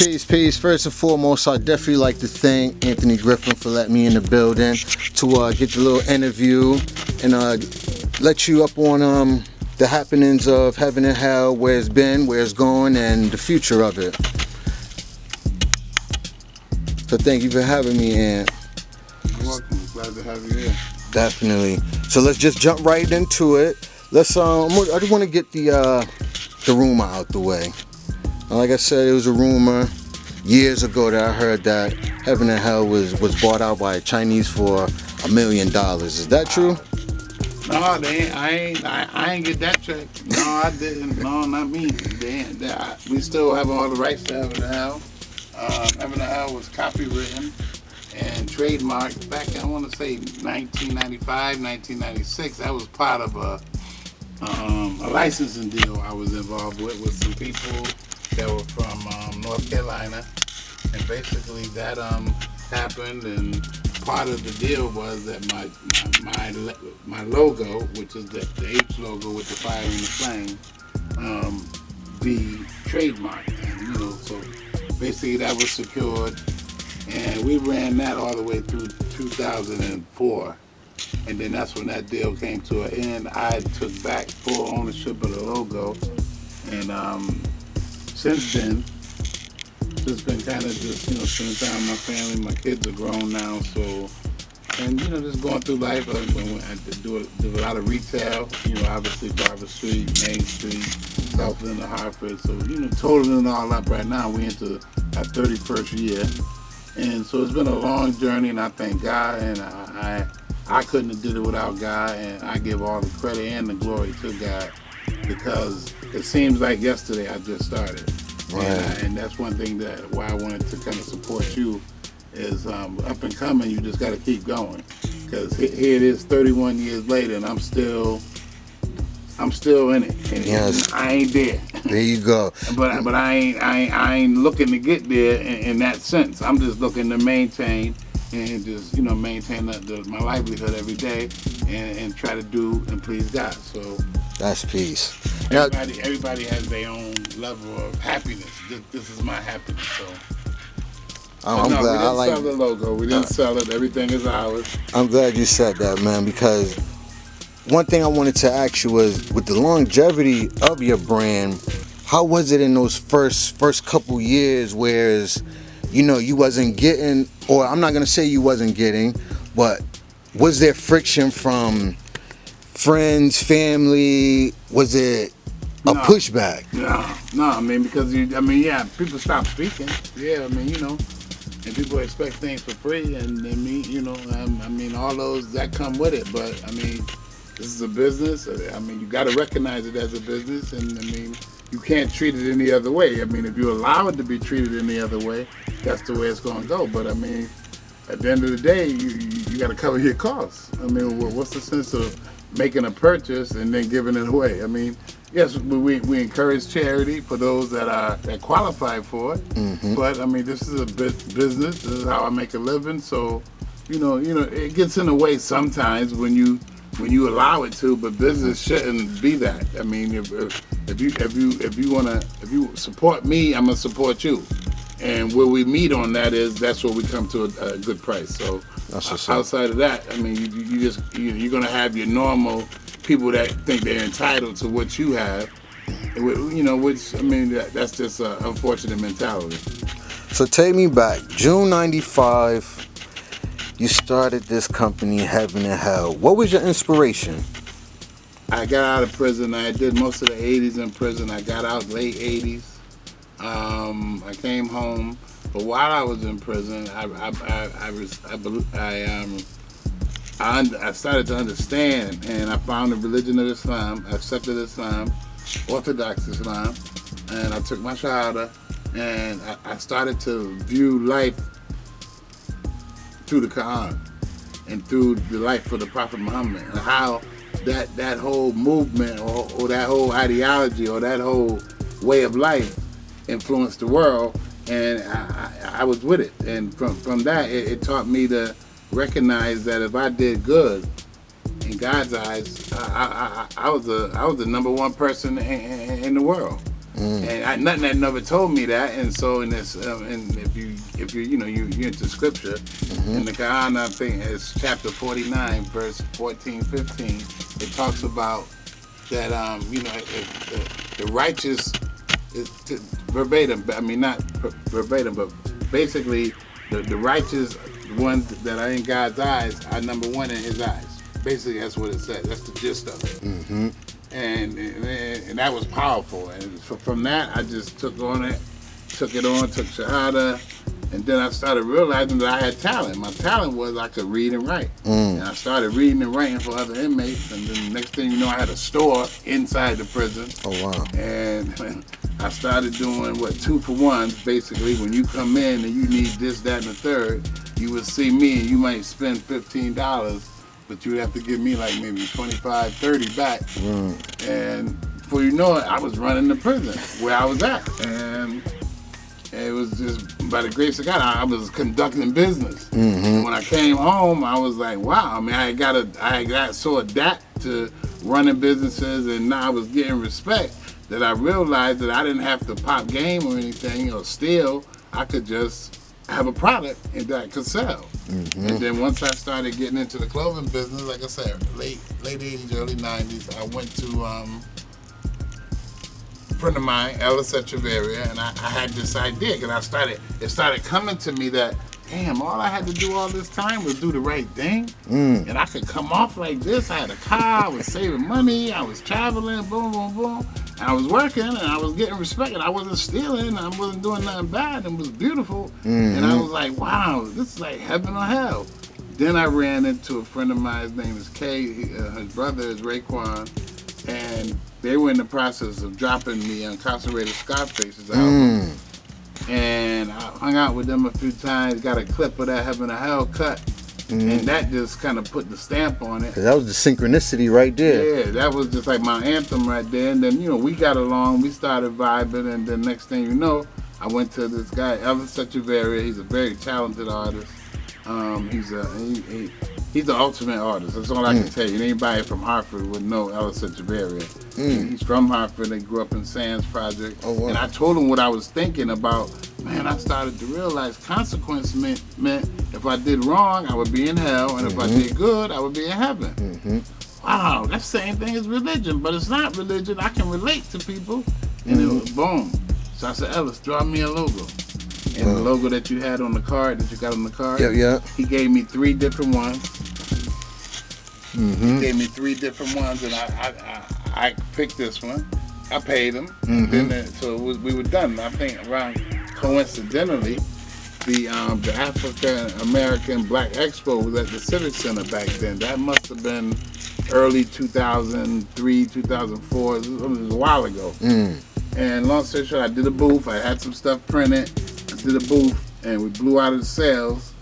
Peace. First and foremost, I'd definitely like to thank Anthony Griffin for letting me in the building to get the little interview and let you up on the happenings of heaven and hell, where it's been, where it's going, and the future of it. So thank you for having me, Ant. You're welcome. Glad to have you here. Definitely. So let's just jump right into it. Let's I just want to get the rumor out the way. Like I said, it was a rumor years ago that I heard that Heaven and Hell was bought out by Chinese for $1 million. Is that true? No, I ain't get that check. No, I didn't. No, not me. We still have all the rights to Heaven and Hell. Heaven and Hell was copywritten and trademarked back, I want to say 1995, 1996. That was part of a licensing deal I was involved with some people that were from North Carolina, and basically that happened, and part of the deal was that my logo, which is the H logo with the fire and the flame, be trademarked, and so basically that was secured, and we ran that all the way through 2004. And then that's when that deal came to an end. I took back full ownership of the logo, and since then, just been kind of spending time with my family. My kids are grown now, so, and just going through life. I do a lot of retail. Obviously Barber Street, Main Street, Southland, and Hartford. So totaling it all up right now, we into our 31st year, and so it's been a long journey. And I thank God, and I couldn't have did it without God, and I give all the credit and the glory to God, because it seems like yesterday I just started. Right. And that's one thing why I wanted to kind of support you is up and coming. You just got to keep going, because here it is 31 years later, and I'm still in it. And yes. I ain't there. There you go. But I ain't looking to get there in that sense. I'm just looking to maintain and just maintain my livelihood every day, and try to do and please God. So that's peace. Everybody has their own level of happiness. This is my happiness. So I'm glad. We didn't sell the logo. We didn't sell it. Everything is ours. I'm glad you said that, man, because one thing I wanted to ask you was, with the longevity of your brand, how was it in those first couple years, whereas you wasn't getting, or I'm not going to say you wasn't getting, but was there friction from friends, family? Was it a pushback? No. I mean, because people stop speaking. Yeah, and people expect things for free, and all those that come with it. But this is a business. You got to recognize it as a business, and you can't treat it any other way. If you allow it to be treated any other way, that's the way it's going to go. But at the end of the day, you got to cover your costs. What's the sense of making a purchase and then giving it away? Yes, we encourage charity for those that qualify for it. Mm-hmm. But this is a business. This is how I make a living. So it gets in the way sometimes when you allow it to. But business shouldn't be that. If you support me, I'm gonna support you. And where we meet on that's where we come to a good price. So outside of that, you're gonna have your normal people that think they're entitled to what you have, that's just an unfortunate mentality. So take me back. June 95, you started this company, Heaven and Hell. What was your inspiration? I got out of prison. I did most of the 80s in prison. I got out late 80s. I came home, but while I was in prison, I started to understand, and I found the religion of Islam. I accepted Islam, Orthodox Islam, and I took my Shahada, and I started to view life through the Quran and through the life of the Prophet Muhammad, and how that whole movement or that whole ideology or that whole way of life influenced the world, and I was with it. And from that, it taught me to recognize that if I did good in God's eyes, I was the number one person in the world. And nothing that never told me that. And so in this, and if you you're into scripture, in the Quran, I think it's chapter 49, verse 14, 15. It talks about that if the righteous is verbatim. I mean, not verbatim, but basically the righteous ones that are in God's eyes are number one in His eyes. Basically, that's what it says. That's the gist of it. And that was powerful. And from that, I just took it on, took Shahada, and then I started realizing that I had talent. My talent was I could read and write. And I started reading and writing for other inmates, and then the next thing you know, I had a store inside the prison. Oh, wow. And I started doing 2-for-1s, basically. When you come in and you need this, that, and the third, you would see me and you might spend $15, but you would have to give me like maybe 25, 30 back. And before you know it, I was running the prison where I was at. And it was just, by the grace of God, I was conducting business. And when I came home, I was like, wow. I mean, I got so adapt to running businesses, and now I was getting respect that I realized that I didn't have to pop game or anything or steal. I could just have a product and that I could sell. And then once I started getting into the clothing business, like I said, late 80s, early 90s, I went to a friend of mine, Ellis Echeverria, and I had this idea, because it started coming to me that, damn, all I had to do all this time was do the right thing, and I could come off like this. I had a car, I was saving money, I was traveling, boom, boom, boom. And I was working, and I was getting respect, and I wasn't stealing, I wasn't doing nothing bad, and it was beautiful. And I was like, wow, this is like heaven or hell. Then I ran into a friend of mine, his name is Kay, his brother is Raekwon, and they were in the process of dropping the Incarcerated Scarface's album. And I hung out with them a few times, got a clip of that Heaven or Hell cut, and that just kind of put the stamp on it. That was the synchronicity right there. Yeah, that was just like my anthem right there. And then, we got along, we started vibing, and then next thing you know, I went to this guy, Elvis Echeverria. He's a very talented artist. He's the ultimate artist. That's all I can tell you. Anybody from Hartford would know Ellis Echeverria. He's from Hartford. They grew up in Sands Project. Oh, wow. And I told him what I was thinking about. Man, I started to realize consequence meant if I did wrong, I would be in hell, and if I did good, I would be in heaven. Wow, that's the same thing as religion, but it's not religion. I can relate to people, and it was boom. So I said, Ellis, draw me a logo. And the logo that you had on the card, that you got on the card, he gave me 3 different ones. He gave me 3 different ones, and I picked this one. I paid him, so we were done. I think around coincidentally, the African American Black Expo was at the Civic Center back then. That must have been early 2003, 2004. It was a while ago. And long story short, I did a booth. I had some stuff printed. I did a booth, and we blew out of the sales.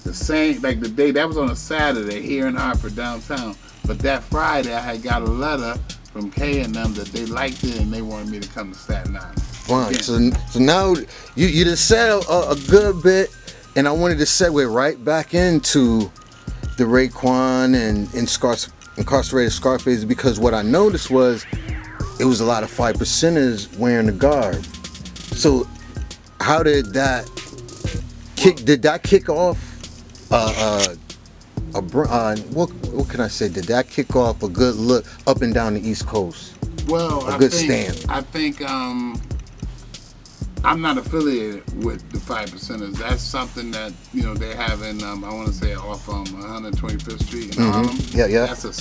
The same, like the day, that was on a Saturday here in Hartford downtown. But that Friday, I had got a letter from Kay and them that they liked it and they wanted me to come to Staten Island. Fine. So now you just said a good bit, and I wanted to segue right back into the Raekwon and Incarcerated Scarface, because what I noticed was it was a lot of 5%ers wearing the garb. So how did that kick off? What can I say? Did that kick off a good look up and down the East Coast? Well, a good stamp. I think I'm not affiliated with the 5%ers. That's something that they have in I want to say off 125th Street in Harlem. Yeah. That's a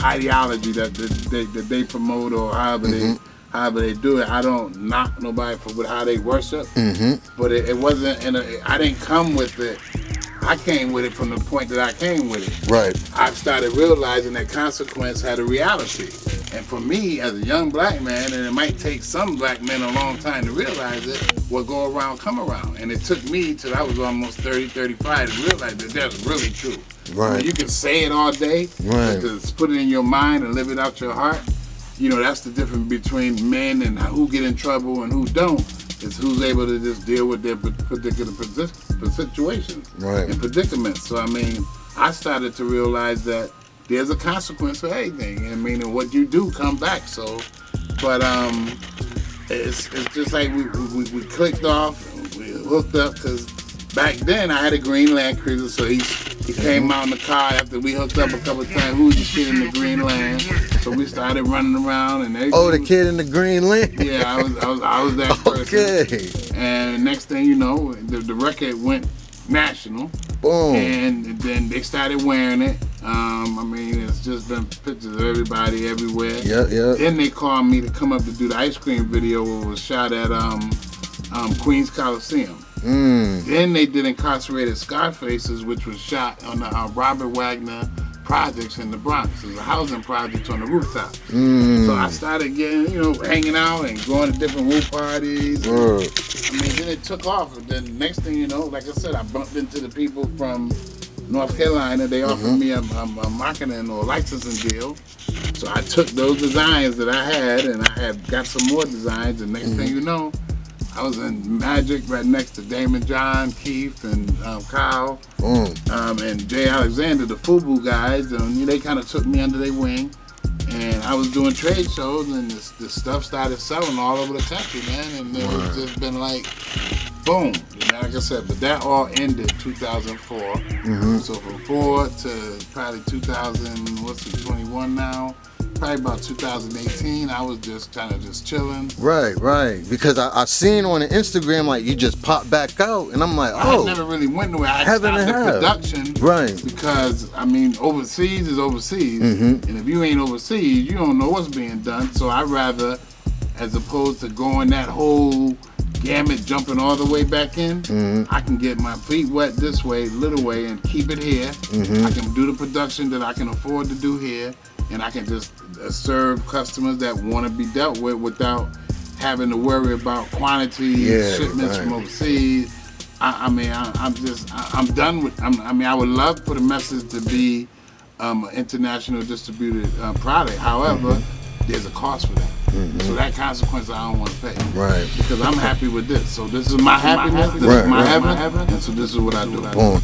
ideology that they promote, or however they do it. I don't knock nobody for how they worship, but it wasn't. I didn't come with it. I came with it from the point that I came with it. Right. I started realizing that consequence had a reality. And for me, as a young black man, and it might take some black men a long time to realize it, what go around, come around. And it took me till I was almost 30, 35 to realize that that's really true. Right. I mean, you can say it all day, but to put it in your mind and live it out your heart, that's the difference between men and who get in trouble and who don't. Is who's able to just deal with their particular situations and predicaments. So I mean, I started to realize that there's a consequence for everything. I mean, and what you do come back. So, but it's just like we clicked off, we hooked up, because back then I had a green Land Cruiser, so he came out in the car after we hooked up a couple of times. Who was the kid in the green Land? So we started running around and everything. Oh, the kid in the green Land. Yeah, I was that person. Okay. And next thing you know, the record went national. Boom. And then they started wearing it. I mean, it's just been pictures of everybody everywhere. Yeah. Then they called me to come up to do the ice cream video, where it was shot at Queens Coliseum. Then they did Incarcerated Scarfaces, which was shot on the Robert Wagner projects in the Bronx. It was a housing project on the rooftop. So I started getting, hanging out and going to different roof parties. I mean, then it took off. And then next thing you know, like I said, I bumped into the people from North Carolina. They offered me a marketing or licensing deal. So I took those designs that I had, and I had got some more designs. And next thing you know, I was in Magic right next to Damon John, Keith, and Kyle, and Jay Alexander, the FUBU guys. And they kind of took me under their wing. And I was doing trade shows, and this stuff started selling all over the country, man. And it was just been like, boom. Like I said, but that all ended 2004. So from 4 to probably 2021 now. Probably about 2018, I was just kind of just chilling. Right. Because I seen on the Instagram, like, you just popped back out, and I'm like, oh. I never really went nowhere. I stopped the production. Right. Because, I mean, overseas is overseas. And if you ain't overseas, you don't know what's being done. So I'd rather, as opposed to going that whole gamut, jumping all the way back in, I can get my feet wet this way, little way, and keep it here. I can do the production that I can afford to do here. And I can just serve customers that want to be dealt with without having to worry about quantity, shipments from overseas. I'm done with. I would love for the message to be an international distributed product. However, there's a cost for that. So that consequence I don't want to pay. Right. Because I'm happy with this. So this is my happiness. This is my heaven. And so this is what I do. Boom.